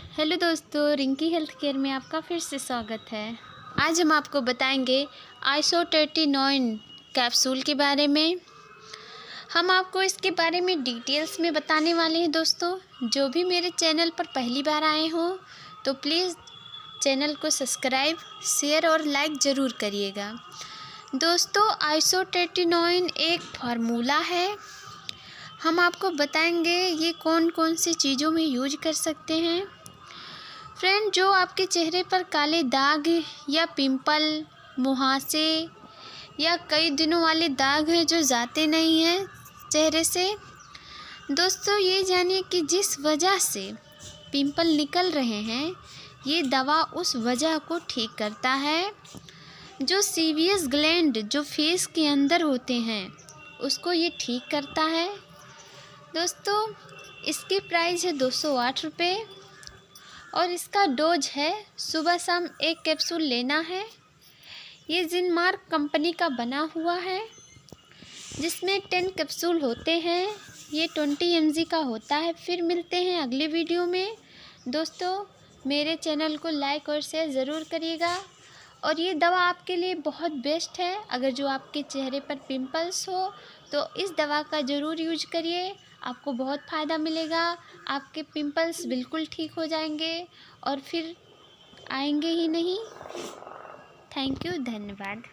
Hello दोस्तों, Rinki health care में आपका फिर से स्वागत है। आज हम आपको बताएंगे आइसोटेटिनोइन कैप्सूल के बारे में। हम आपको इसके बारे में डिटेल्स में बताने वाले हैं। दोस्तों, जो भी मेरे चैनल पर पहली बार आए हों तो प्लीज़ चैनल को सब्सक्राइब, शेयर और लाइक ज़रूर करिएगा। दोस्तों, आइसोटेटिनोइन एक फार्मूला है। हम आपको बताएंगे ये कौन कौन सी चीज़ों में यूज कर सकते हैं। फ्रेंड, जो आपके चेहरे पर काले दाग या पिंपल, मुहासे या कई दिनों वाले दाग हैं जो जाते नहीं हैं चेहरे से, दोस्तों ये जानिए कि जिस वजह से पिंपल निकल रहे हैं, ये दवा उस वजह को ठीक करता है। जो सीवियस ग्लैंड जो फेस के अंदर होते हैं उसको ये ठीक करता है। दोस्तों, इसकी प्राइस है 208 रुपये और इसका डोज है सुबह शाम 1 कैप्सूल लेना है। ये जिनमार्क कंपनी का बना हुआ है जिसमें 10 कैप्सूल होते हैं। ये 20 mg का होता है। फिर मिलते हैं अगले वीडियो में। दोस्तों, मेरे चैनल को लाइक और शेयर ज़रूर करिएगा। और ये दवा आपके लिए बहुत बेस्ट है। अगर जो आपके चेहरे पर पिंपल्स हो तो इस दवा का ज़रूर यूज करिए, आपको बहुत फ़ायदा मिलेगा। आपके पिंपल्स बिल्कुल ठीक हो जाएंगे और फिर आएंगे ही नहीं। थैंक यू, धन्यवाद।